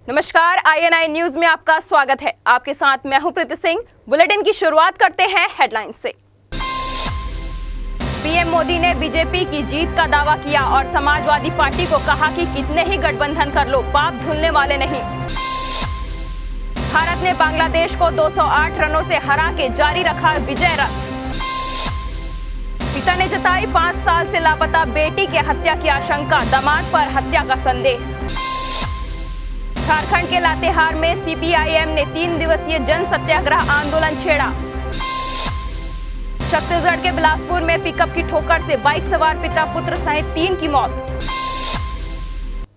नमस्कार, INI news में आपका स्वागत है। आपके साथ मैं हूं प्रीति सिंह। बुलेटिन की शुरुआत करते हैं हेडलाइंस से। पीएम मोदी ने बीजेपी की जीत का दावा किया और समाजवादी पार्टी को कहा कि कितने ही गठबंधन कर लो, पाप धुलने वाले नहीं। भारत ने बांग्लादेश को 208 रनों से हरा के जारी रखा विजय रथ। पिता ने जताई 5 साल से लापता बेटी की हत्या की आशंका, दामाद पर हत्या का संदेह। झारखंड के लातेहार में सीपीआईएम ने 3 दिवसीय जन सत्याग्रह आंदोलन छेड़ा। छत्तीसगढ़ के बिलासपुर में पिकअप की ठोकर से बाइक सवार पिता पुत्र सहित 3 की मौत।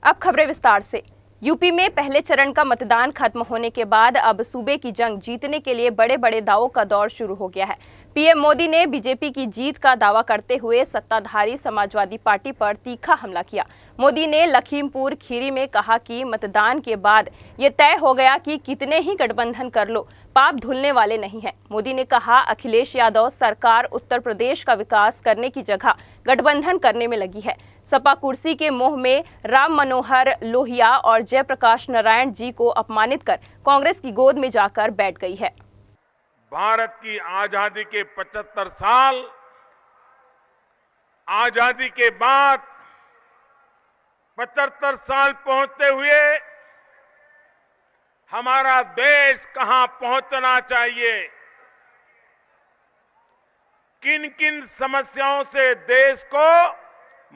अब खबरें विस्तार से। यूपी में पहले चरण का मतदान खत्म होने के बाद अब सूबे की जंग जीतने के लिए बड़े बड़े दावों का दौर शुरू हो गया है। पीएम मोदी ने बीजेपी की जीत का दावा करते हुए सत्ताधारी समाजवादी पार्टी पर तीखा हमला किया। मोदी ने लखीमपुर खीरी में कहा कि मतदान के बाद ये तय हो गया कि कितने ही गठबंधन कर लो, पाप धुलने वाले नहीं हैं। मोदी ने कहा, अखिलेश यादव सरकार उत्तर प्रदेश का विकास करने की जगह गठबंधन करने में लगी है। सपा कुर्सी के मोह में राम मनोहर लोहिया और जयप्रकाश नारायण जी को अपमानित कर कांग्रेस की गोद में जाकर बैठ गई है। भारत की आजादी के 75 साल, आजादी के बाद 75 साल पहुंचते हुए हमारा देश कहां पहुंचना चाहिए, किन किन समस्याओं से देश को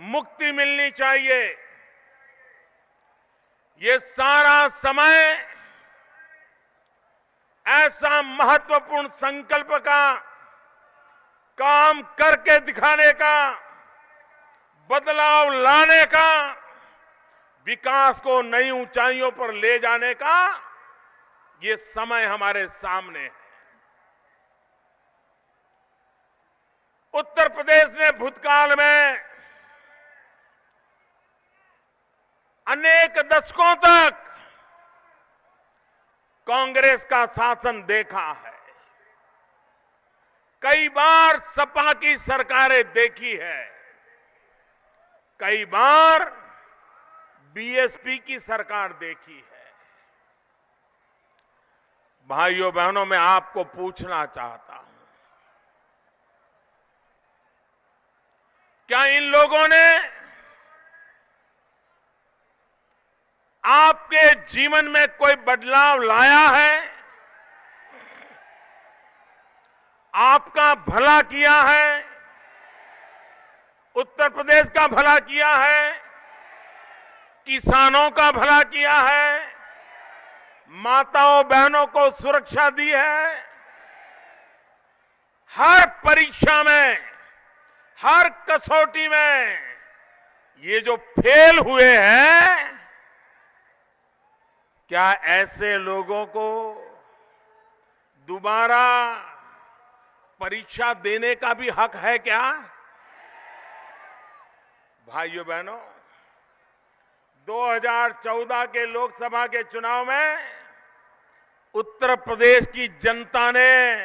मुक्ति मिलनी चाहिए, ये सारा समय ऐसा महत्वपूर्ण संकल्प का, काम करके दिखाने का, बदलाव लाने का, विकास को नई ऊंचाइयों पर ले जाने का ये समय हमारे सामने है। उत्तर प्रदेश ने भूतकाल में अनेक दशकों तक कांग्रेस का शासन देखा है। कई बार सपा की सरकारें देखी है, कई बार बीएसपी की सरकार देखी है। भाइयों बहनों, मैं आपको पूछना चाहता हूं, क्या इन लोगों ने आपके जीवन में कोई बदलाव लाया है? आपका भला किया है? उत्तर प्रदेश का भला किया है? किसानों का भला किया है? माताओं बहनों को सुरक्षा दी है? हर परीक्षा में, हर कसौटी में ये जो फेल हुए हैं, क्या ऐसे लोगों को दोबारा परीक्षा देने का भी हक है क्या? भाइयों बहनों, 2014 के लोकसभा के चुनाव में उत्तर प्रदेश की जनता ने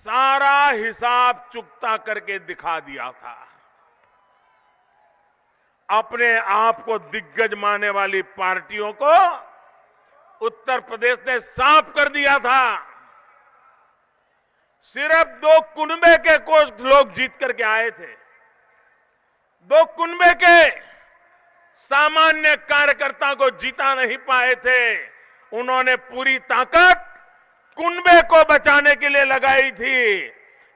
सारा हिसाब चुकता करके दिखा दिया था। अपने आप को दिग्गज मानने वाली पार्टियों को उत्तर प्रदेश ने साफ कर दिया था। सिर्फ 2 कुनबे के कुछ लोग जीत करके आए थे। 2 कुनबे के सामान्य कार्यकर्ता को जीता नहीं पाए थे। उन्होंने पूरी ताकत कुनबे को बचाने के लिए लगाई थी।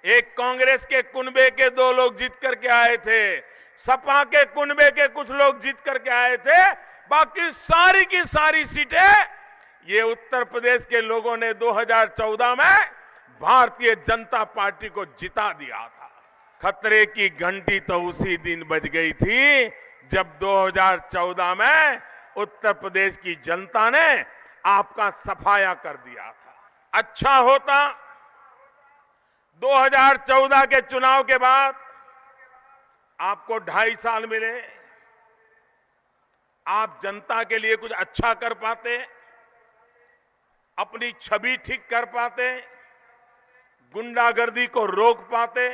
एक कांग्रेस के कुनबे के 2 लोग जीत करके आए थे, सपा के कुनबे के कुछ लोग जीत करके आए थे। बाकी सारी की सारी सीटें ये उत्तर प्रदेश के लोगों ने 2014 में भारतीय जनता पार्टी को जिता दिया था। खतरे की घंटी तो उसी दिन बज गई थी जब 2014 में उत्तर प्रदेश की जनता ने आपका सफाया कर दिया था। अच्छा होता 2014 के चुनाव के बाद आपको 2.5 साल मिले, आप जनता के लिए कुछ अच्छा कर पाते, अपनी छवि ठीक कर पाते, गुंडागर्दी को रोक पाते,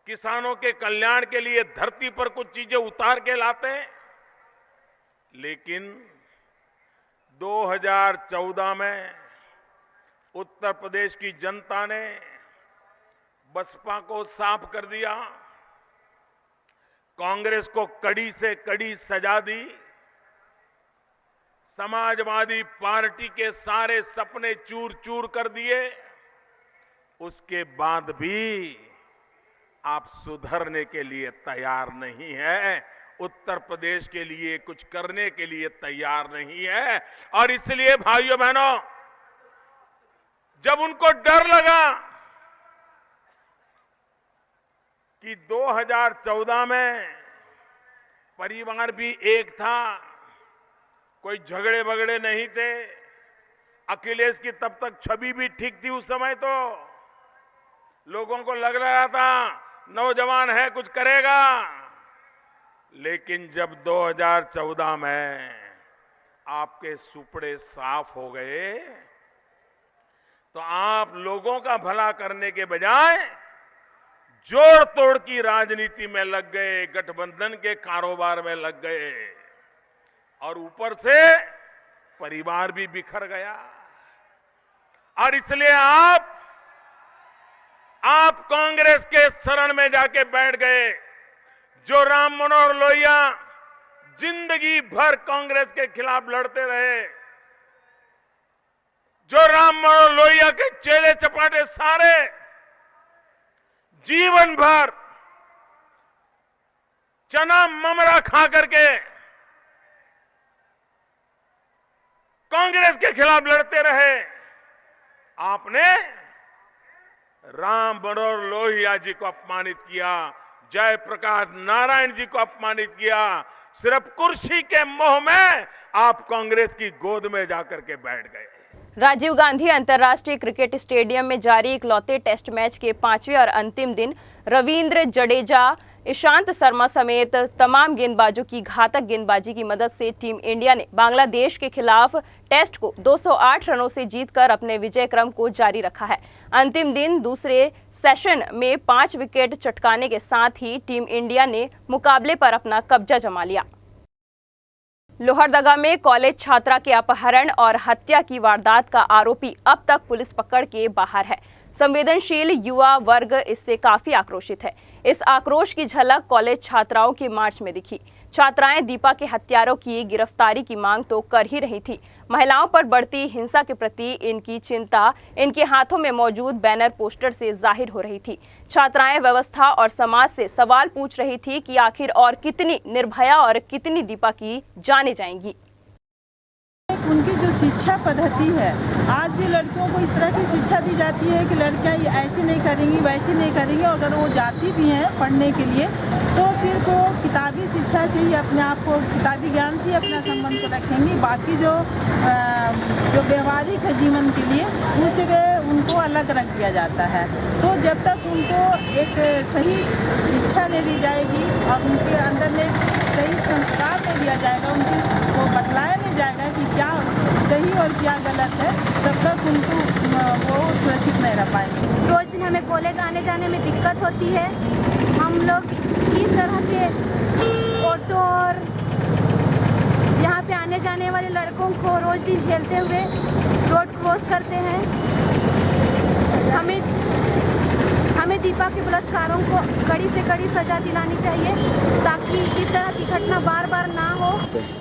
किसानों के कल्याण के लिए धरती पर कुछ चीजें उतार के लाते। लेकिन 2014 में उत्तर प्रदेश की जनता ने बसपा को साफ कर दिया, कांग्रेस को कड़ी से कड़ी सजा दी, समाजवादी पार्टी के सारे सपने चूर चूर कर दिए। उसके बाद भी आप सुधरने के लिए तैयार नहीं है, उत्तर प्रदेश के लिए कुछ करने के लिए तैयार नहीं है। और इसलिए भाइयों बहनों, जब उनको डर लगा कि 2014 में परिवार भी एक था, कोई झगड़े बगड़े नहीं थे, अखिलेश की तब तक छवि भी ठीक थी, उस समय तो लोगों को लग रहा था नौजवान है कुछ करेगा। लेकिन जब 2014 में आपके सुपड़े साफ हो गए तो आप लोगों का भला करने के बजाय जोड़ तोड़ की राजनीति में लग गए, गठबंधन के कारोबार में लग गए और ऊपर से परिवार भी बिखर गया। और इसलिए आप कांग्रेस के शरण में जाके बैठ गए। जो राम मनोहर लोहिया जिंदगी भर कांग्रेस के खिलाफ लड़ते रहे, जो राम मनोहर लोहिया के चेले चपाटे सारे जीवन भर चना ममरा खा करके कांग्रेस के खिलाफ लड़ते रहे, आपने राम मनोहर लोहिया जी को अपमानित किया, जयप्रकाश नारायण जी को अपमानित किया। सिर्फ कुर्सी के मोह में आप कांग्रेस की गोद में जाकर के बैठ गए। राजीव गांधी अंतर्राष्ट्रीय क्रिकेट स्टेडियम में जारी इकलौते टेस्ट मैच के 5वें और अंतिम दिन रविंद्र जडेजा, ईशांत शर्मा समेत तमाम गेंदबाजों की घातक गेंदबाजी की मदद से टीम इंडिया ने बांग्लादेश के खिलाफ टेस्ट को 208 रनों से जीतकर अपने विजय क्रम को जारी रखा है। अंतिम दिन दूसरे सेशन में 5 विकेट चटकाने के साथ ही टीम इंडिया ने मुकाबले पर अपना कब्जा जमा लिया। लोहरदगा में कॉलेज छात्रा के अपहरण और हत्या की वारदात का आरोपी अब तक पुलिस पकड़ के बाहर है। संवेदनशील युवा वर्ग इससे काफी आक्रोशित है। इस आक्रोश की झलक कॉलेज छात्राओं के मार्च में दिखी। छात्राएं दीपा के हत्यारों की गिरफ्तारी की मांग तो कर ही रही थी। महिलाओं पर बढ़ती हिंसा के प्रति इनकी चिंता इनके हाथों में मौजूद बैनर पोस्टर से जाहिर हो रही थी। छात्राएं व्यवस्था और समाज से सवाल पूछ रही थी कि आखिर और कितनी निर्भया और कितनी दीपा की जाने जाएंगी। उनकी जो शिक्षा पद्धति है, आज भी लड़कियों को इस तरह की शिक्षा दी जाती है कि लड़कियां ये ऐसे नहीं करेंगी, वैसे नहीं करेंगी। अगर वो जाती भी हैं पढ़ने के लिए तो सिर्फ वो किताबी शिक्षा से ही अपने आप को, किताबी ज्ञान से ही अपना संबंध को रखेंगी। बाकी जो व्यवहारिक है जीवन के लिए, उससे उनको अलग रख दिया जाता है। तो जब तक उनको एक सही शिक्षा नहीं दी जाएगी और उनके अंदर में सही संस्कार नहीं दिया जाएगा, उनको बतलाया नहीं जाएगा कि क्या सही और क्या गलत है, तब तक उनको वो सुरक्षित नहीं रह पाएंगे। रोज दिन हमें कॉलेज आने जाने में दिक्कत होती है। हम लोग इस तरह के ऑटो और यहाँ पे आने जाने वाले लड़कों को रोज दिन झेलते हुए रोड क्रॉस करते हैं। हमें दीपा के बलात्कारों को कड़ी से कड़ी सजा दिलानी चाहिए ताकि इस तरह की घटना बार बार ना हो।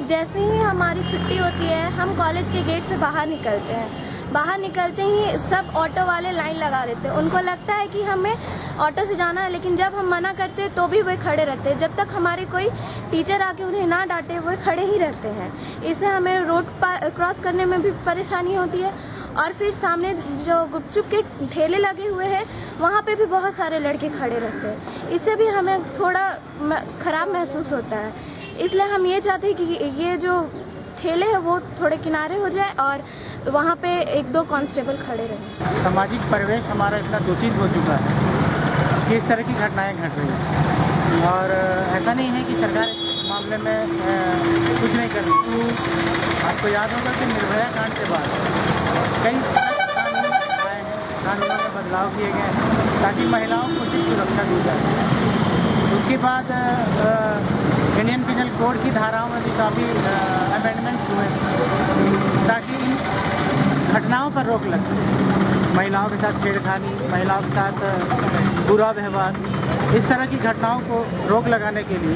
जैसे ही हमारी छुट्टी होती है, हम कॉलेज के गेट से बाहर निकलते हैं। बाहर निकलते ही सब ऑटो वाले लाइन लगा देते हैं। उनको लगता है कि हमें ऑटो से जाना है, लेकिन जब हम मना करते हैं तो भी वे खड़े रहते हैं। जब तक हमारे कोई टीचर आके उन्हें ना डांटे, वो खड़े ही रहते हैं। इससे हमें रोड क्रॉस करने में भी परेशानी होती है। और फिर सामने जो गुपचुप के ठेले लगे हुए हैं, वहाँ पे भी बहुत सारे लड़के खड़े रहते हैं। इससे भी हमें थोड़ा खराब महसूस होता है। इसलिए हम ये चाहते हैं कि ये जो ठेले हैं वो थोड़े किनारे हो जाए और वहाँ पे 1-2 कांस्टेबल खड़े रहें। सामाजिक परिवेश हमारा इतना दूषित हो चुका है कि इस तरह की घटनाएं घट रही हैं और ऐसा नहीं है कि सरकार इस मामले में कुछ नहीं कर रही। आपको याद होगा कि निर्भया कांड के बाद कई कानून आए हैं, कानूनों में बदलाव किए गए हैं ताकि महिलाओं को उचित सुरक्षा दी जा सके। उसके बाद इंडियन पिनल कोड की धाराओं में भी काफ़ी अमेंडमेंट्स हुए ताकि इन घटनाओं पर रोक लग सके। महिलाओं के साथ छेड़खानी, महिलाओं के साथ बुरा व्यवहार, इस तरह की घटनाओं को रोक लगाने के लिए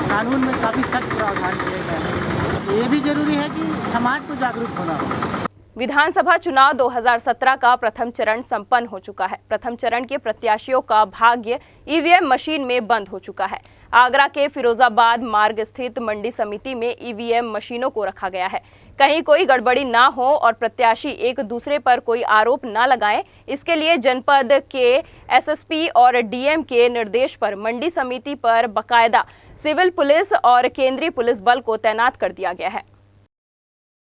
कानून में काफ़ी सख्त प्रावधान किए गए हैं। ये भी जरूरी है कि समाज को जागरूक होना होगा। विधानसभा चुनाव 2017 का प्रथम चरण संपन्न हो चुका है। प्रथम चरण के प्रत्याशियों का भाग्य ईवीएम मशीन में बंद हो चुका है। आगरा के फिरोजाबाद मार्ग स्थित मंडी समिति में ईवीएम मशीनों को रखा गया है। कहीं कोई गड़बड़ी ना हो और प्रत्याशी एक दूसरे पर कोई आरोप न लगाएं, इसके लिए जनपद के एसएसपी और डीएम के निर्देश पर मंडी समिति पर बाकायदा सिविल पुलिस और केंद्रीय पुलिस बल को तैनात कर दिया गया है।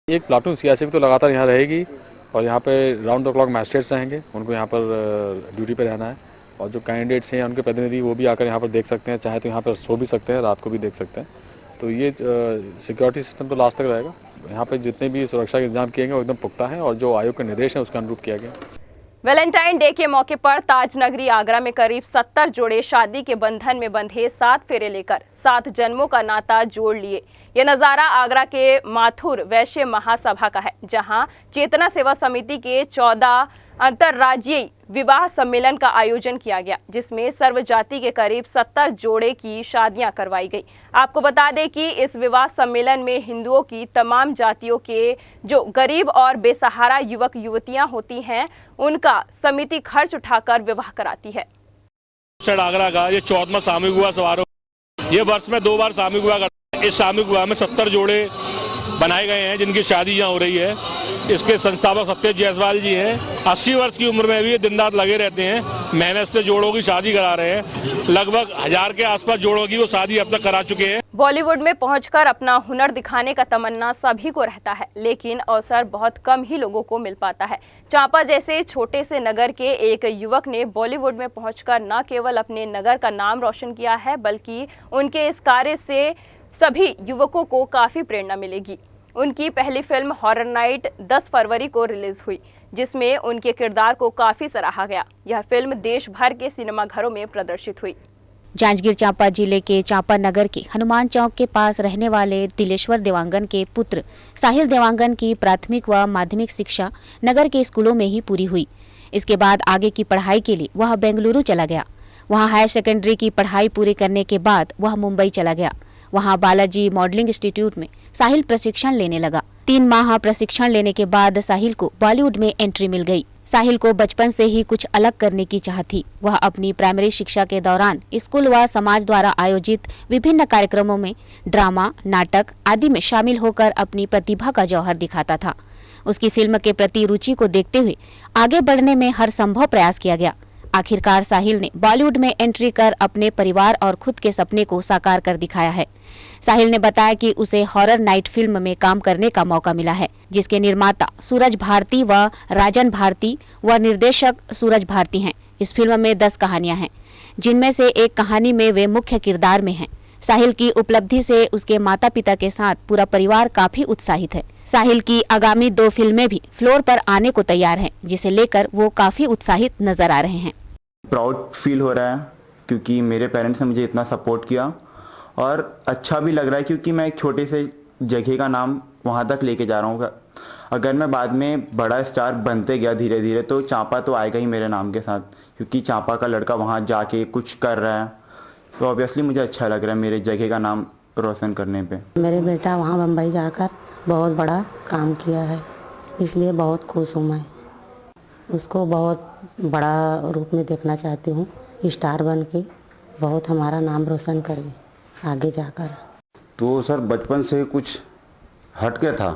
एक प्लाटून सीआरपीएफ तो लगातार यहाँ रहेगी और यहाँ पे राउंड द क्लॉक मैजिस्ट्रेट्स रहेंगे, उनको यहाँ पर ड्यूटी पे रहना है। और जो कैंडिडेट्स हैं उनके प्रतिनिधि वो भी आकर यहाँ पर देख सकते हैं, चाहे तो यहाँ पर सो भी सकते हैं, रात को भी देख सकते हैं। तो ये सिक्योरिटी सिस्टम तो लास्ट तक रहेगा। यहाँ पे जितने भी सुरक्षा के इंतजाम किए गए वो एकदम पुख्ता हैं और जो आयोग के निर्देश हैं उसके अनुरूप किया गया। वैलेंटाइन डे के मौके पर ताज नगरी आगरा में करीब 70 जोड़े शादी के बंधन में बंधे 7 फेरे लेकर 7 जन्मों का नाता जोड़ लिए। ये नज़ारा आगरा के माथुर वैश्य महासभा का है, जहां चेतना सेवा समिति के 14 अंतर्राज्यीय विवाह सम्मेलन का आयोजन किया गया, जिसमें सर्व जाति के करीब 70 जोड़े की शादियां करवाई गई। आपको बता दें कि इस विवाह सम्मेलन में हिंदुओं की तमाम जातियों के जो गरीब और बेसहारा युवक युवतियां होती हैं, उनका समिति खर्च उठाकर विवाह कराती है। आगरा का ये 14वां सामूहिक विवाह समारोह, ये वर्ष में 2 बार सामूहिक विवाह करते हैं। इस सामूहिक विवाह में 70 जोड़े बनाए गए हैं जिनकी शादी यहाँ हो रही है। इसके संस्थापक सत्येज जायसवाल जी हैं। 80 वर्ष की उम्र में भी दिन रात लगे रहते हैं, मेहनत से जोड़ों की शादी करा रहे हैं। लगभग 1000 के आसपास जोड़ों की वो शादी अब तक करा चुके हैं। बॉलीवुड में पहुंचकर अपना हुनर दिखाने का तमन्ना सभी को रहता है, लेकिन अवसर बहुत कम ही लोगों को मिल पाता है। चांपा जैसे छोटे से नगर के एक युवक ने बॉलीवुड में पहुंचकर न केवल अपने नगर का नाम रोशन किया है, बल्कि उनके इस कार्य से सभी युवकों को काफी प्रेरणा मिलेगी। उनकी पहली फिल्म हॉरर नाइट 10 फरवरी को रिलीज हुई, जिसमें उनके किरदार को काफी सराहा गया। यह फिल्म देश भर के सिनेमाघरों में प्रदर्शित हुई। जांजगीर चांपा जिले के चांपा नगर के हनुमान चौक के पास रहने वाले तिलेश्वर देवांगन के पुत्र साहिल देवांगन की प्राथमिक व माध्यमिक शिक्षा नगर के स्कूलों में ही पूरी हुई। इसके बाद आगे की पढ़ाई के लिए वह बेंगलुरु चला गया। वहां हायर सेकेंडरी की पढ़ाई पूरी करने के बाद वह मुंबई चला गया। वहां बालाजी मॉडलिंग इंस्टीट्यूट में साहिल प्रशिक्षण लेने लगा। 3 माह प्रशिक्षण लेने के बाद साहिल को बॉलीवुड में एंट्री मिल गई। साहिल को बचपन से ही कुछ अलग करने की चाह थी। वह अपनी प्राइमरी शिक्षा के दौरान स्कूल व समाज द्वारा आयोजित विभिन्न कार्यक्रमों में ड्रामा, नाटक आदि में शामिल होकर अपनी प्रतिभा का जौहर दिखाता था। उसकी फिल्म के प्रति रुचि को देखते हुए आगे बढ़ने में हर संभव प्रयास किया गया। आखिरकार साहिल ने बॉलीवुड में एंट्री कर अपने परिवार और खुद के सपने को साकार कर दिखाया है। साहिल ने बताया कि उसे हॉरर नाइट फिल्म में काम करने का मौका मिला है, जिसके निर्माता सूरज भारती व राजन भारती व निर्देशक सूरज भारती हैं। इस फिल्म में 10 कहानियां हैं, जिनमें से एक कहानी में वे मुख्य किरदार में हैं। साहिल की उपलब्धि से उसके माता पिता के साथ पूरा परिवार काफी उत्साहित है। साहिल की आगामी 2 फिल्में भी फ्लोर पर आने को तैयार हैं, जिसे लेकर वो काफी उत्साहित नजर आ रहे हैं। प्राउड फील हो रहा है क्योंकि मेरे पेरेंट्स ने मुझे इतना सपोर्ट किया और अच्छा भी लग रहा है क्योंकि मैं एक छोटे से जगह का नाम वहाँ तक लेके जा रहा हूँ। अगर मैं बाद में बड़ा स्टार बनते गया धीरे धीरे तो चांपा तो आएगा ही मेरे नाम के साथ, क्योंकि चांपा का लड़का वहाँ जाके कुछ कर रहा है। तो ऑब्वियसली मुझे अच्छा लग रहा है मेरे जगह का नाम रोशन करने पे। मेरे बेटा वहाँ बम्बई जाकर बहुत बड़ा काम किया है, इसलिए बहुत खुश हूँ। मैं उसको बहुत बड़ा रूप में देखना चाहती हूँ, स्टार बन के बहुत हमारा नाम रोशन करे आगे जाकर। तो सर बचपन से कुछ हटके था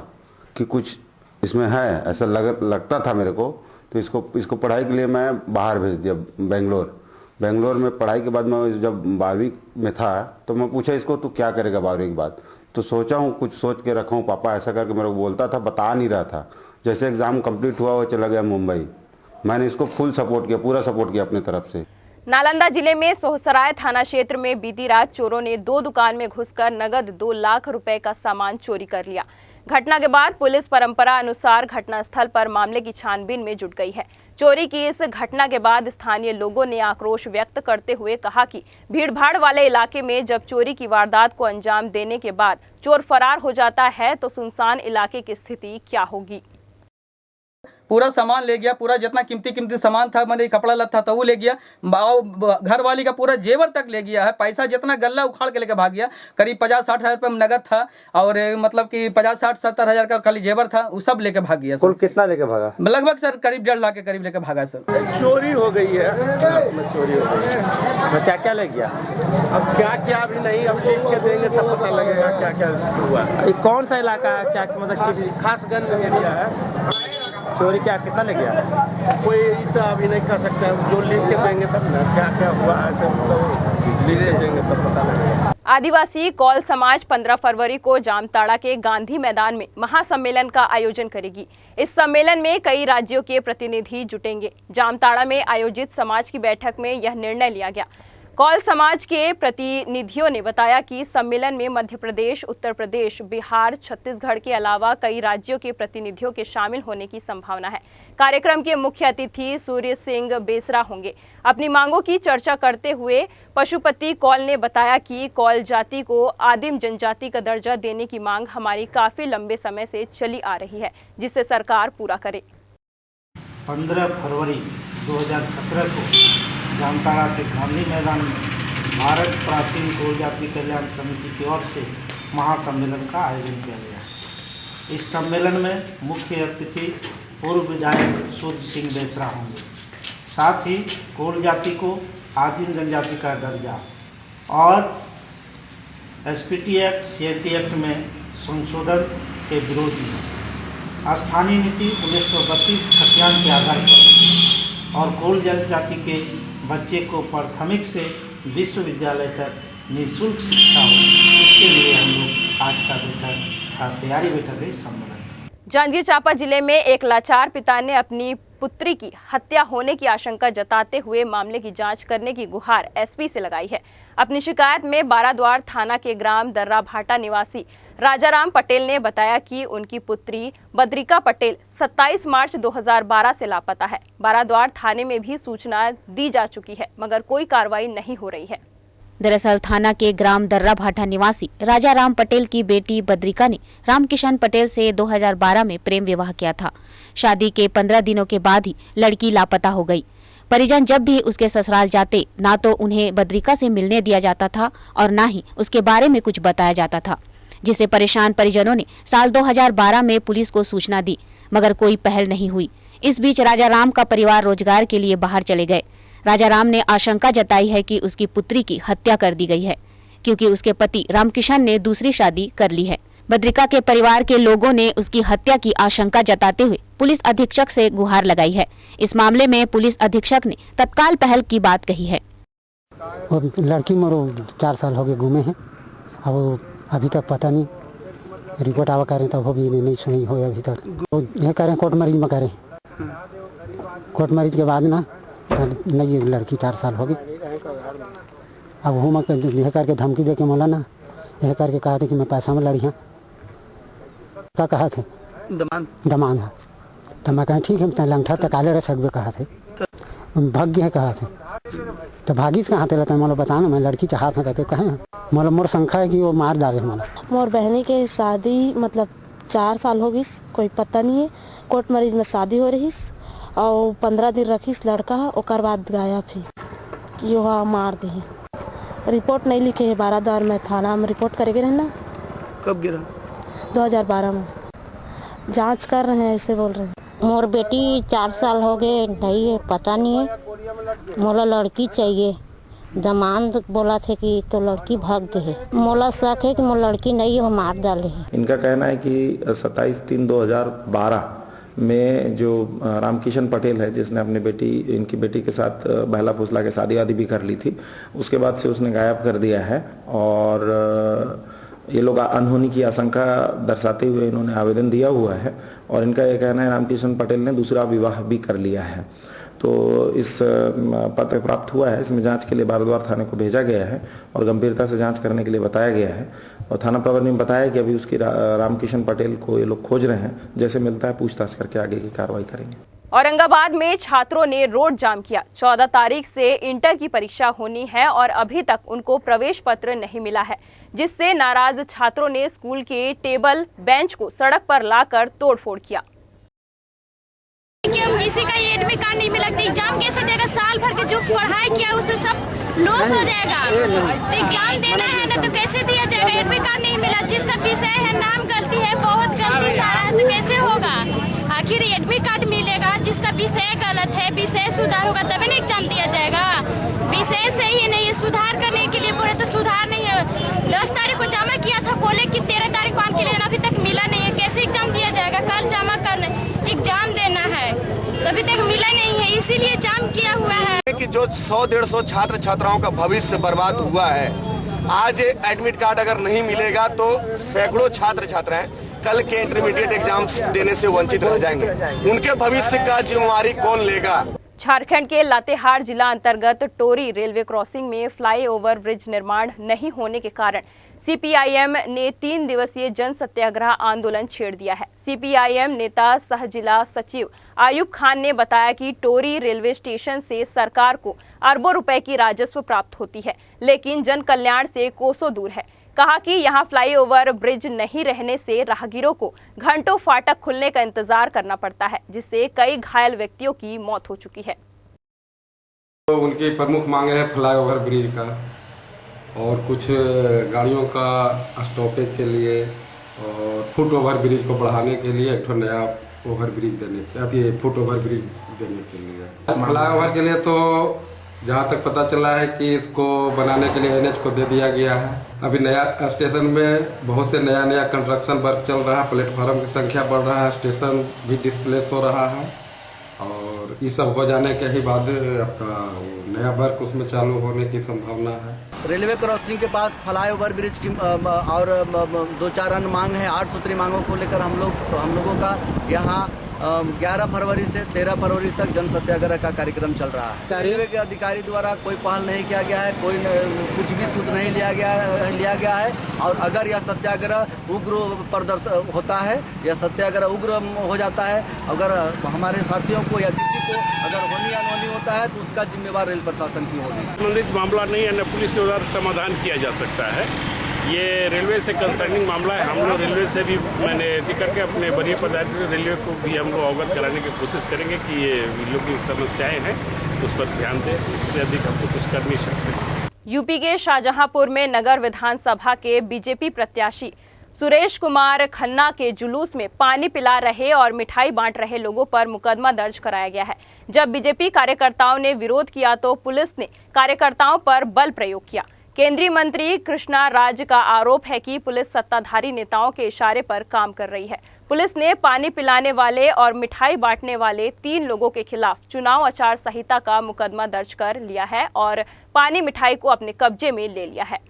कि कुछ इसमें है, ऐसा लगता था मेरे को। तो इसको पढ़ाई के लिए मैं बाहर भेज दिया, बेंगलोर में। पढ़ाई के बाद मैं जब 12वीं में था तो मैं पूछा इसको तो क्या करेगा 12वीं के बाद। तो सोचा हूँ कुछ सोच के रखा हूँ, पापा ऐसा करके मेरे को बोलता था, बता नहीं रहा था। जैसे एग्ज़ाम कंप्लीट हुआ वो चला गया मुंबई। मैंने इसको फुल सपोर्ट किया, पूरा सपोर्ट किया अपनी तरफ से। नालंदा जिले में सोहसराय थाना क्षेत्र में बीती रात चोरों ने 2 दुकान में घुसकर नगद 2 लाख रुपए का सामान चोरी कर लिया। घटना के बाद पुलिस परंपरा अनुसार घटनास्थल पर मामले की छानबीन में जुट गई है। चोरी की इस घटना के बाद स्थानीय लोगों ने आक्रोश व्यक्त करते हुए कहा कि भीड़भाड़ वाले इलाके में जब चोरी की वारदात को अंजाम देने के बाद चोर फरार हो जाता है तो सुनसान इलाके की स्थिति क्या होगी। पूरा सामान ले गया, पूरा जितना कीमती सामान था, मैंने कपड़ा लत्ता था वो ले गया, घर वाली का पूरा जेवर तक ले गया है। पैसा जितना गल्ला उखाड़ के लेके भाग गया। करीब 50-60 हज़ार रुपये नगद था और मतलब कि 50-60-70 हज़ार का खाली जेवर था, वो सब लेके भाग गया। कुल कितना लेके भागा? लगभग सर करीब 1.5 लाख के करीब लेके भागा सर। चोरी हो गई है, चोरी हो गई है। तो क्या क्या ले गया? अब क्या क्या अभी नहीं, अब लिख के देंगे तब पता लगेगा क्या क्या हुआ। कौन सा इलाका है, क्या मतलब खासगंज एरिया है। चोरी क्या कितना ले गया? कोई तो अभी नहीं कह सकता, जो लिख के देंगे तब ना क्या क्या हुआ ऐसे लिख के देंगे तब पता लगेगा। आदिवासी कौल समाज 15 फरवरी को जामताड़ा के गांधी मैदान में महासम्मेलन का आयोजन करेगी। इस सम्मेलन में कई राज्यों के प्रतिनिधि जुटेंगे। जामताड़ा में आयोजित समाज की बैठक में यह निर्णय लिया गया। कौल समाज के प्रतिनिधियों ने बताया कि सम्मेलन में मध्य प्रदेश, उत्तर प्रदेश, बिहार, छत्तीसगढ़ के अलावा कई राज्यों के प्रतिनिधियों के शामिल होने की संभावना है। कार्यक्रम के मुख्य अतिथि सूर्य सिंह बेसरा होंगे। अपनी मांगों की चर्चा करते हुए पशुपति कौल ने बताया कि कौल जाति को आदिम जनजाति का दर्जा देने की मांग हमारी काफी लंबे समय से चली आ रही है, जिसे सरकार पूरा करे। 15 फरवरी 2017 को जामताड़ा के गांधी मैदान में भारत प्राचीन कौल जाति कल्याण समिति की ओर से महासम्मेलन का आयोजन किया गया। इस सम्मेलन में मुख्य अतिथि पूर्व विधायक सूर्य सिंह बेसरा होंगे। साथ ही कौल जाति को आदिम जनजाति का दर्जा और एसपीटी एक्ट, सीएलटी एक्ट में संशोधन के विरोध में स्थानीय नीति 1932 खतियान के आधार पर और कौल जाति के बच्चे को प्राथमिक से विश्वविद्यालय तक निःशुल्क शिक्षा हो, इसके लिए हम लोग आज का तैयारी बैठक है। सम्मेलन जांजगीर चांपा जिले में एक लाचार पिता ने अपनी पुत्री की हत्या होने की आशंका जताते हुए मामले की जांच करने की गुहार एसपी से लगाई है। अपनी शिकायत में बाराद्वार थाना के ग्राम दर्रा भाटा निवासी राजाराम पटेल ने बताया कि उनकी पुत्री बद्रिका पटेल 27 मार्च 2012 से लापता है। बाराद्वार थाने में भी सूचना दी जा चुकी है, मगर कोई कार्रवाई नहीं हो रही है। दरअसल थाना के ग्राम दर्रा भाटा निवासी राजाराम पटेल की बेटी बद्रिका ने रामकिशन पटेल से 2012 में प्रेम विवाह किया था। शादी के 15 दिनों के बाद ही लड़की लापता हो गई। परिजन जब भी उसके ससुराल जाते, ना तो उन्हें बद्रिका से मिलने दिया जाता था और ना ही उसके बारे में कुछ बताया जाता था, जिससे परेशान परिजनों ने साल 2012 में पुलिस को सूचना दी, मगर कोई पहल नहीं हुई। इस बीच राजाराम का परिवार रोजगार के लिए बाहर चले गए। राजाराम ने आशंका जताई है कि उसकी पुत्री की हत्या कर दी गई है, क्योंकि उसके पति रामकिशन ने दूसरी शादी कर ली है। बद्रिका के परिवार के लोगों ने उसकी हत्या की आशंका जताते हुए पुलिस अधीक्षक से गुहार लगाई है। इस मामले में पुलिस अधीक्षक ने तत्काल पहल की बात कही है। लड़की मरो 4 साल हो गए घूमे हैं, अब अभी तक पता नहीं, रिपोर्ट आवा करें तब भी नहीं सुनी हो अभी तक। यह करें कोर्ट मैरिज में करें, कोर्ट मैरिज के बाद ना नहीं, लड़की 4 साल हो गई। अब हूँ यह करके धमकी दे के मोला ना यह करके कहा था कि मैं पैसा में लड़ी हाँ, क्या कहा थे दमान है, तो मैं कहें ठीक है लंगठा तकाले रह सकबे कहा थे, भाग गए कहा थे, तो भागीस कहाँ थे रहता है मोला बताना, मैं लड़की चाहत है कहे मोला मोर शंका है कि वो मार डाले मोला। मोर बहनी के शादी मतलब 4 साल हो गई, कोई पता नहीं है। कोर्ट मैरिज में शादी हो रही और 15 दिन रखीस लड़का, ओकर बाद गायब है कि वह मार दी। रिपोर्ट नहीं लिखे है, बाराद्वार में थाना में रिपोर्ट करेंगे रहना। कब गिरा? 2012 में। जांच कर रहे हैं ऐसे बोल रहे हैं। मोर बेटी 4 साल हो गए, नहीं है पता नहीं है, मोला लड़की चाहिए। दमान बोला थे कि तो लड़की भाग गई है, मोला शक है कि मोर लड़की नहीं है, वो मार डाले है। इनका कहना है कि 27/3/2012 में जो रामकिशन पटेल है, जिसने अपनी इनकी बेटी के साथ बहला फुसला के शादी वादी भी कर ली थी, उसके बाद से उसने गायब कर दिया है। और ये लोग अनहोनी की आशंका दर्शाते हुए इन्होंने आवेदन दिया हुआ है। और इनका यह कहना है रामकिशन पटेल ने दूसरा विवाह भी कर लिया है। तो इस पत्र प्राप्त हुआ है, इसमें जांच के लिए बारद्वार थाने को भेजा गया है और गंभीरता से जांच करने के लिए बताया गया है। और थाना प्रभारी ने बताया कि अभी उसकी रामकिशन पटेल को ये लोग खोज रहे हैं, जैसे मिलता है पूछताछ करके आगे की कार्रवाई करेंगे। औरंगाबाद में छात्रों ने रोड जाम किया। 14 तारीख से इंटर की परीक्षा होनी है और अभी तक उनको प्रवेश पत्र नहीं मिला है, जिससे नाराज छात्रों ने स्कूल के टेबल बेंच को सड़क पर लाकर तोड़फोड़ किया। किसी का ये एडमिट कार्ड नहीं मिला, एग्जाम कैसे देगा? साल भर के जो पढ़ाई किया उससे सब लॉस हो जाएगा। तो एग्जाम देना है ना, तो कैसे दिया जाएगा? एडमिट कार्ड नहीं मिला, जिसका विषय है नाम गलती है, बहुत गलती सारा है, तो कैसे होगा? आखिर एडमिट कार्ड मिलेगा, जिसका विषय गलत है, विषय सुधार होगा तभी ना एग्जाम दिया जाएगा। विषय सही है नहीं है, सुधार करने के लिए बोले तो सुधार नहीं है। 10 तारीख को जमा किया था, बोले कि 13 तारीख को आने के लिए, अभी तक मिला नहीं है, कैसे एग्जाम दिया जाएगा? कल जमा करने एग्जाम देना है, अभी तक मिला नहीं है, इसीलिए जाम किया हुआ है। कि जो 100-150 छात्र छात्राओं का भविष्य बर्बाद हुआ है, आज एडमिट कार्ड अगर नहीं मिलेगा तो सैकड़ों छात्र छात्राएं कल के इंटरमीडिएट एग्जाम्स देने से वंचित रह जाएंगे। उनके भविष्य का जिम्मेवारी कौन लेगा? झारखंड के लातेहार जिला अंतर्गत टोरी रेलवे क्रॉसिंग में फ्लाईओवर ब्रिज निर्माण नहीं होने के कारण सीपीआईएम ने 3 दिवसीय जन सत्याग्रह आंदोलन छेड़ दिया है। सीपीआईएम नेता सह जिला सचिव आयुब खान ने बताया कि टोरी रेलवे स्टेशन से सरकार को अरबों रुपए की राजस्व प्राप्त होती है, लेकिन जन कल्याण से कोसों दूर है। कहा कि यहां फ्लाईओवर ब्रिज नहीं रहने से राहगीरों को घंटों फाटक खुलने का इंतजार करना पड़ता है, जिससे कई घायल व्यक्तियों की मौत हो चुकी है। तो उनकी प्रमुख मांगे है फ्लाईओवर ब्रिज का और कुछ गाड़ियों का स्टॉपेज के लिए और फुट ओवर ब्रिज को बढ़ाने के लिए एक नया ओवर ब्रिज देने फुट ओवर ब्रिज देने के लिए। फ्लाईओवर के लिए तो जहाँ तक पता चला है कि इसको बनाने के लिए एनएच को दे दिया गया है। अभी नया स्टेशन में बहुत से नया कंस्ट्रक्शन वर्क चल रहा है, प्लेटफॉर्म की संख्या बढ़ रहा है, स्टेशन भी डिस्प्लेस हो रहा है और ये सब हो जाने के ही बाद आपका नया वर्क उसमें चालू होने की संभावना है। रेलवे क्रॉसिंग के पास फ्लाईओवर ब्रिज की और 2-4 अन्य मांग है। 8 सूत्री मांगों को लेकर हम लोगों का यहाँ 11 फरवरी से 13 फरवरी तक जन सत्याग्रह का कार्यक्रम चल रहा है। रेलवे के अधिकारी द्वारा कोई पहल नहीं किया गया है, कोई कुछ भी सूत्र नहीं लिया गया है और अगर यह सत्याग्रह उग्र प्रदर्शन होता है या सत्याग्रह उग्र हो जाता है, अगर हमारे साथियों को या किसी को अगर होनी या अनहोनी होता है तो उसका जिम्मेवार रेल प्रशासन की होगी। संबंधित मामला नहीं है, न पुलिस के द्वारा समाधान किया जा सकता है। ये रेलवे से कंसर्निंग मामला है। हम लोग रेलवे से भी मैंने लेकर के अपने वरीय पदाधिकारी रेलवे को भी हम लोग अवगत कराने की कोशिश करेंगे कि ये लोग की समस्याएं हैं उस पर ध्यान दें। इससे अधिक हम तो कुछ कर नहीं सकते। यूपी के शाहजहांपुर में नगर विधानसभा के बीजेपी प्रत्याशी सुरेश कुमार खन्ना के जुलूस में पानी पिला रहे और मिठाई बांट रहे लोगों पर मुकदमा दर्ज कराया गया है। जब बीजेपी कार्यकर्ताओं ने विरोध किया तो पुलिस ने कार्यकर्ताओं पर बल प्रयोग किया। केंद्रीय मंत्री कृष्णा राज का आरोप है कि पुलिस सत्ताधारी नेताओं के इशारे पर काम कर रही है। पुलिस ने पानी पिलाने वाले और मिठाई बांटने वाले 3 लोगों के खिलाफ चुनाव आचार संहिता का मुकदमा दर्ज कर लिया है और पानी मिठाई को अपने कब्जे में ले लिया है।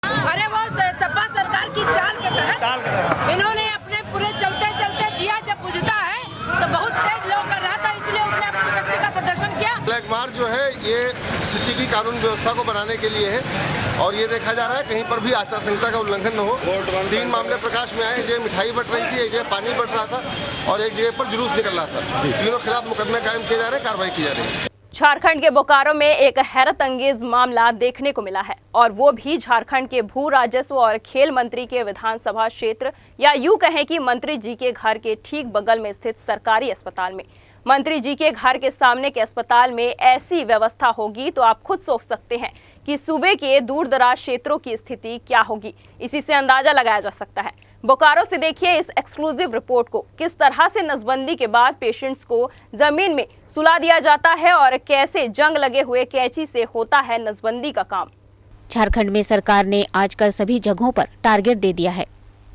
अरे वो सपा सरकार की चाल के तहत इन्होंने अपने पूरे चलते दिया। जब बुझता है तो बहुत तेज लोग कर रहा था, इसलिए उसने अपनी शक्ति का प्रदर्शन किया। ब्लैक मार्च जो है ये सिटी की कानून व्यवस्था को बनाने के लिए है और ये देखा जा रहा है कहीं पर भी आचार संहिता का उल्लंघन न हो। 3 मामले प्रकाश में आए, एक जगह मिठाई बट रही थी, एक जगह पानी बट रहा था और एक जगह पर जुलूस निकल रहा था। तीनों खिलाफ मुकदमे कायम किए जा रहे हैं, कार्रवाई की जा रही है। झारखंड के बोकारो में एक हैरत अंगेज मामला देखने को मिला है और वो भी झारखंड के भू राजस्व और खेल मंत्री के विधानसभा क्षेत्र या यूं कहें कि मंत्री जी के घर के ठीक बगल में स्थित सरकारी अस्पताल में। मंत्री जी के घर के सामने के अस्पताल में ऐसी व्यवस्था होगी तो आप खुद सोच सकते हैं कि सूबे के दूर दराज क्षेत्रों की स्थिति क्या होगी। इसी से अंदाजा लगाया जा सकता है। बोकारो से देखिए इस एक्सक्लूसिव रिपोर्ट को, किस तरह से नसबंदी के बाद पेशेंट्स को जमीन में सुला दिया जाता है और कैसे जंग लगे हुए कैंची से होता है नसबंदी का काम। झारखंड में सरकार ने आजकल सभी जगहों पर टारगेट दे दिया है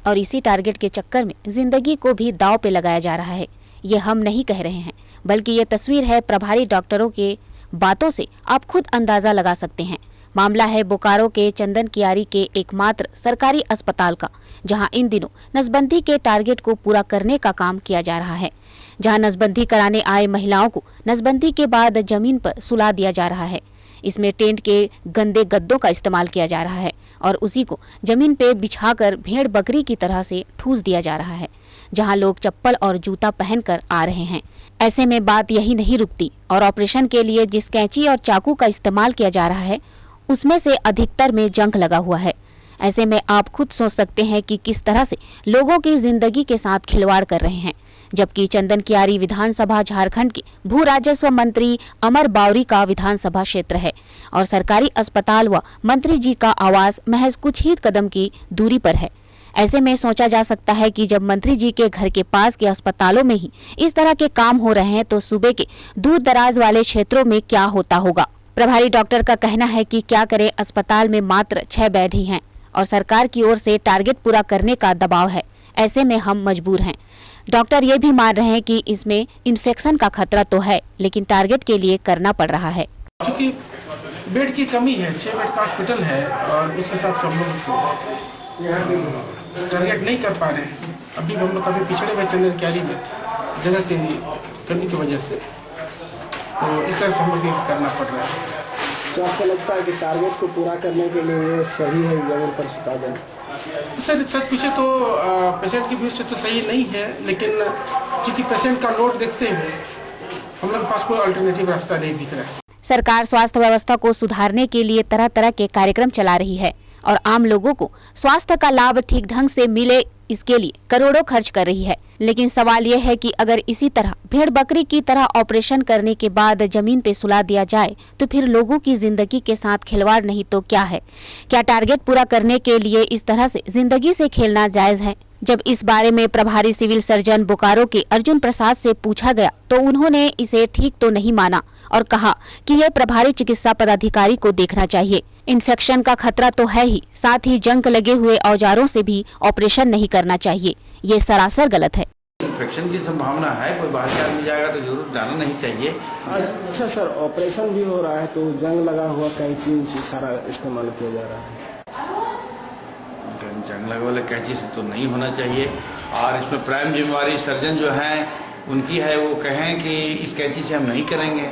और इसी टारगेट के चक्कर में जिंदगी को भी दांव पे लगाया जा रहा है। ये हम नहीं कह रहे हैं, बल्कि ये तस्वीर है प्रभारी डॉक्टरों के बातों से आप खुद अंदाजा लगा सकते हैं। मामला है बोकारो के चंदन कियारी के एकमात्र सरकारी अस्पताल का, जहां इन दिनों नसबंदी के टारगेट को पूरा करने का काम किया जा रहा है। जहां नसबंदी कराने आए महिलाओं को नसबंदी के बाद जमीन पर सुला दिया जा रहा है। इसमें टेंट के गंदे गद्दों का इस्तेमाल किया जा रहा है और उसी को जमीन पे बिछाकर भेड़ बकरी की तरह से ठूस दिया जा रहा है, जहां लोग चप्पल और जूता पहनकर आ रहे हैं। ऐसे में बात यही नहीं रुकती और ऑपरेशन के लिए जिस कैंची और चाकू का इस्तेमाल किया जा रहा है उसमें से अधिकतर में जंग लगा हुआ है। ऐसे में आप खुद सोच सकते हैं कि किस तरह से लोगों की जिंदगी के साथ खिलवाड़ कर रहे हैं। जबकि चंदन कियारी विधानसभा झारखंड के भू राजस्व मंत्री अमर बावरी का विधानसभा क्षेत्र है और सरकारी अस्पताल व मंत्री जी का आवास महज कुछ ही कदम की दूरी पर है। ऐसे में सोचा जा सकता है कि जब मंत्री जी के घर के पास के अस्पतालों में ही इस तरह के काम हो रहे हैं तो सूबे के दूर दराज वाले क्षेत्रों में क्या होता होगा। प्रभारी डॉक्टर का कहना है कि क्या करे, अस्पताल में मात्र 6 बेड ही हैं और सरकार की ओर से टारगेट पूरा करने का दबाव है। ऐसे में हम मजबूर हैं। डॉक्टर ये भी मान रहे हैं कि इसमें इन्फेक्शन का खतरा तो है, लेकिन टारगेट के लिए करना पड़ रहा है। क्योंकि बेड की कमी है, 6 बेड का हॉस्पिटल है और उस हिसाब से हम लोग उसको टारगेट नहीं कर पा रहे हैं। अभी हम लोग काफ़ी पिछड़े हुए चंदन कियारी में जगह की कमी की वजह से, तो इस तरह से हम लोग करना पड़ रहा है। तो आपको लगता है कि टारगेट को पूरा करने के लिए ये सही है जगह पर सुता देना? सर सच पूछे तो पेशेंट की भीड़ से तो सही नहीं है, लेकिन चूँकि पेशेंट का लोड देखते हुए हम लोग पास कोई अल्टरनेटिव रास्ता नहीं दिख रहा है। सरकार स्वास्थ्य व्यवस्था को सुधारने के लिए तरह तरह के कार्यक्रम चला रही है और आम लोगों को स्वास्थ्य का लाभ ठीक ढंग से मिले, इसके लिए करोड़ों खर्च कर रही है। लेकिन सवाल यह है कि अगर इसी तरह भेड़ बकरी की तरह ऑपरेशन करने के बाद जमीन पे सुला दिया जाए तो फिर लोगों की जिंदगी के साथ खिलवाड़ नहीं तो क्या है? क्या टारगेट पूरा करने के लिए इस तरह से जिंदगी से खेलना जायज है? जब इस बारे में प्रभारी सिविल सर्जन बोकारो के अर्जुन प्रसाद से पूछा गया तो उन्होंने इसे ठीक तो नहीं माना और कहा कि यह प्रभारी चिकित्सा पदाधिकारी को देखना चाहिए। इन्फेक्शन का खतरा तो है ही, साथ ही जंग लगे हुए औजारों से भी ऑपरेशन नहीं करना चाहिए। ये सरासर गलत है। इन्फेक्शन की संभावना है, कोई बाहर से आदमी जाएगा तो जरूर जाना नहीं चाहिए। अच्छा सर, ऑपरेशन भी हो रहा है तो जंग लगा हुआ कैंची सारा इस्तेमाल किया जा रहा है। जंग लगे वाले कैंची से तो नहीं होना चाहिए और इसमें प्राइम जिम्मेवारी सर्जन जो हैं उनकी है, वो कहें कि इस कैंची से हम नहीं करेंगे।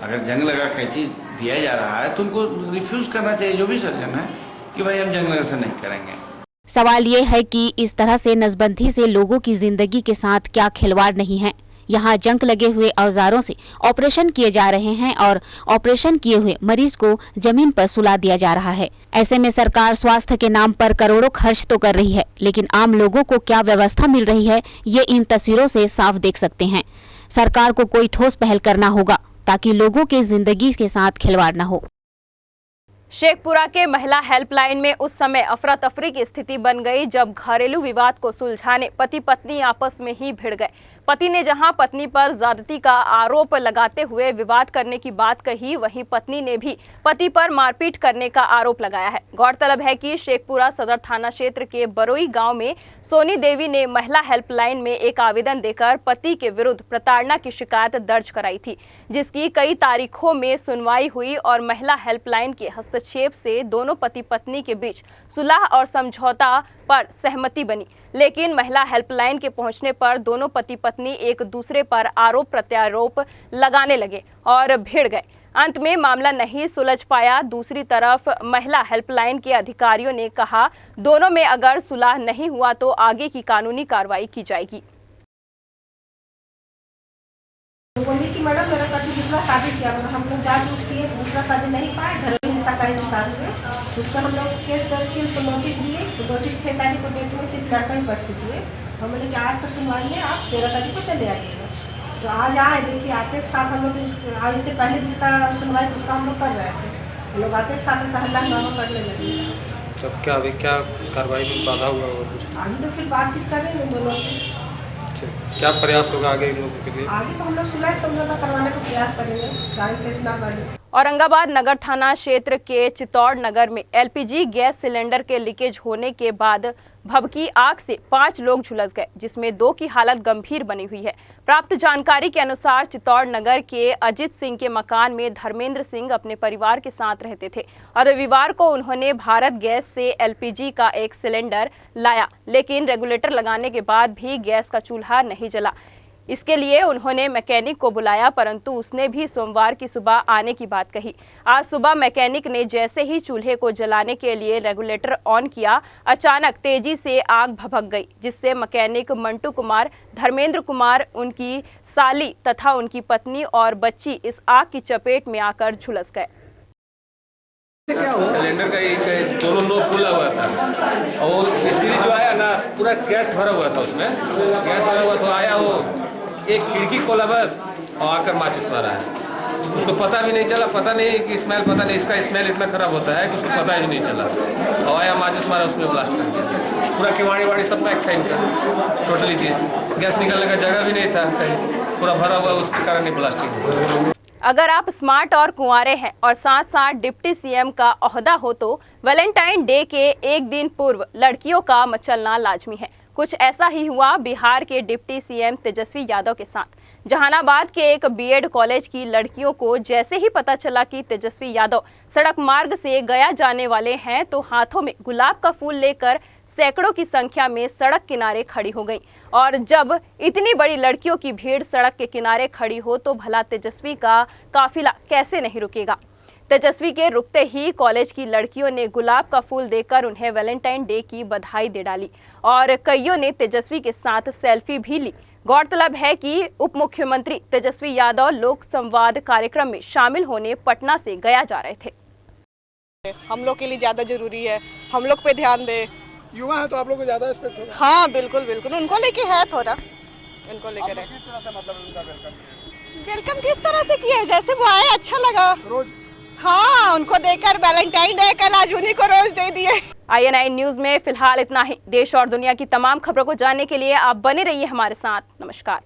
अगर जंग लगा कैंची दिया जा रहा है तो उनको रिफ्यूज करना चाहिए, जो भी सर्जन है, कि भाई हम जंग लगा से नहीं करेंगे। सवाल ये है कि इस तरह से नसबंदी से लोगों की जिंदगी के साथ क्या खिलवाड़ नहीं है। यहाँ जंग लगे हुए औजारों से ऑपरेशन किए जा रहे हैं और ऑपरेशन किए हुए मरीज को जमीन पर सुला दिया जा रहा है। ऐसे में सरकार स्वास्थ्य के नाम पर करोड़ों खर्च तो कर रही है, लेकिन आम लोगों को क्या व्यवस्था मिल रही है ये इन तस्वीरों से साफ देख सकते हैं। सरकार को कोई ठोस पहल करना होगा ताकि लोगों के जिंदगी के साथ खिलवाड़ न हो। शेखपुरा के महिला हेल्पलाइन में उस समय अफरा तफरी की स्थिति बन गई जब घरेलू विवाद को सुलझाने पति पत्नी आपस में ही भिड़ गए। पति ने जहां पत्नी पर ज्यादती का आरोप लगाते हुए विवाद करने की बात कही, वहीं पत्नी ने भी पति पर मारपीट करने का आरोप लगाया है। गौरतलब है कि शेखपुरा सदर थाना क्षेत्र के बरोई गांव में सोनी देवी ने महिला हेल्पलाइन में एक आवेदन देकर पति के विरुद्ध प्रताड़ना की शिकायत दर्ज कराई थी, जिसकी कई तारीखों में सुनवाई हुई और महिला हेल्पलाइन के हस्तक्षेप से दोनों पति पत्नी के बीच सुलह और समझौता पर सहमति बनी। लेकिन महिला हेल्पलाइन के पहुंचने पर दोनों पति पत्नी एक दूसरे पर आरोप प्रत्यारोप लगाने लगे और भिड़ गए। अंत में मामला नहीं सुलझ पाया। दूसरी तरफ महिला हेल्पलाइन के अधिकारियों ने कहा, दोनों में अगर सुलह नहीं हुआ तो आगे की कानूनी कार्रवाई की जाएगी। बोली कि मैडम मेरा पति दूसरा शादी किया, हम लोग जांच किए तो दूसरा शादी नहीं पाए, घरेलू हिंसा का शिकार हुए। उस पर हम लोग केस दर्ज किए, उसको नोटिस दिए। तो नोटिस 6 तारीख को डेट में सिर्फ लड़का ही उपस्थित हुए। हम बोले कि आज का सुनवाई है, आप 13 तारीख को चले आइएगा। तो आज आए, देखिए आते के साथ हम लोग इससे पहले जिसका सुनवाई था उसका हम लोग कर रहे थे, हम लोग आते के साथ ऐसा हल्ला हंगामा करने लगे। तब क्या अभी क्या कार्रवाई में बाधा हुआ? अभी तो फिर बातचीत करेंगे दोनों से। क्या प्रयास होगा आगे इन लोगों के लिए? आगे तो हम लोग सुलह समझौता करवाने का प्रयास करेंगे, आगे केस ना बढ़े। औरंगाबाद नगर थाना क्षेत्र के चित्तौड़ नगर में एलपीजी गैस सिलेंडर के लीकेज होने के बाद भभकी आग से 5 लोग झुलस गए, जिसमें 2 की हालत गंभीर बनी हुई है। प्राप्त जानकारी के अनुसार चित्तौड़ नगर के अजित सिंह के मकान में धर्मेंद्र सिंह अपने परिवार के साथ रहते थे और रविवार को उन्होंने भारत गैस से एलपीजी का एक सिलेंडर लाया, लेकिन रेगुलेटर लगाने के बाद भी गैस का चूल्हा नहीं जला। इसके लिए उन्होंने मैकेनिक को बुलाया, परंतु उसने भी सोमवार की सुबह आने की बात कही। आज सुबह मैकेनिक ने जैसे ही चूल्हे को जलाने के लिए रेगुलेटर ऑन किया, अचानक तेजी से आग भभक गई, जिससे मैकेनिक मंटू कुमार, धर्मेंद्र कुमार, उनकी साली तथा उनकी पत्नी और बच्ची इस आग की चपेट में आकर झुलस गए। सिलेंडर का एक दोनों नोब खुला हुआ था और मिस्त्री जो आया ना पूरा गैस भरा हुआ था, उसमें गैस भरा हुआ तो आया वो एक खिड़की खोला बस और आकर माचिस मारा है। उसको पता भी नहीं चला, पता नहीं कि स्मेल, पता नहीं इसका स्मेल इतना खराब होता है कि उसको पता ही नहीं चला और आया माचिस मारा, उसमें ब्लास्ट कर दिया। पूरा किवाड़ी वाड़ी सब पैक था इनका, टोटली चीज, गैस निकलने का जगह भी नहीं था कहीं, पूरा भरा हुआ, उसके कारण ही ब्लास्टिंग हुआ। अगर आप स्मार्ट और कुंवारे हैं और साथ साथ डिप्टी सीएम का ओहदा हो तो वैलेंटाइन डे के एक दिन पूर्व लड़कियों का मचलना लाजमी है। कुछ ऐसा ही हुआ बिहार के डिप्टी सीएम तेजस्वी यादव के साथ। जहानाबाद के एक बीएड कॉलेज की लड़कियों को जैसे ही पता चला कि तेजस्वी यादव सड़क मार्ग से गया जाने वाले हैं, तो हाथों में गुलाब का फूल लेकर सैकड़ों की संख्या में सड़क किनारे खड़ी हो गई। और जब इतनी बड़ी लड़कियों की भीड़ सड़क के किनारे खड़ी हो तो भला तेजस्वी का काफिला कैसे नहीं रुकेगा। तेजस्वी के रुकते ही कॉलेज की लड़कियों ने गुलाब का फूल देकर उन्हें वैलेंटाइन डे की बधाई दे डाली और कईयों ने तेजस्वी के साथ सेल्फी भी ली। गौरतलब है कि उप मुख्यमंत्री तेजस्वी यादव लोक संवाद कार्यक्रम में शामिल होने पटना से गया जा रहे थे। हम लोग के लिए ज्यादा जरूरी है, हम लोग पे ध्यान दे। युवा है तो आप लोग को ज्यादा रिस्पेक्ट होगा। हाँ बिल्कुल बिल्कुल, उनको लेके है थोड़ा, उनको लेकर है। किस तरह से मतलब उनका वेलकम किस तरह से किया है, जैसे वो आए अच्छा लगा रोज। हाँ, उनको देकर वैलेंटाइन डे कल आज उन्हीं को रोज दे दिए। INI न्यूज में फिलहाल इतना ही। देश और दुनिया की तमाम खबरों को जानने के लिए आप बने रहिए हमारे साथ। नमस्कार।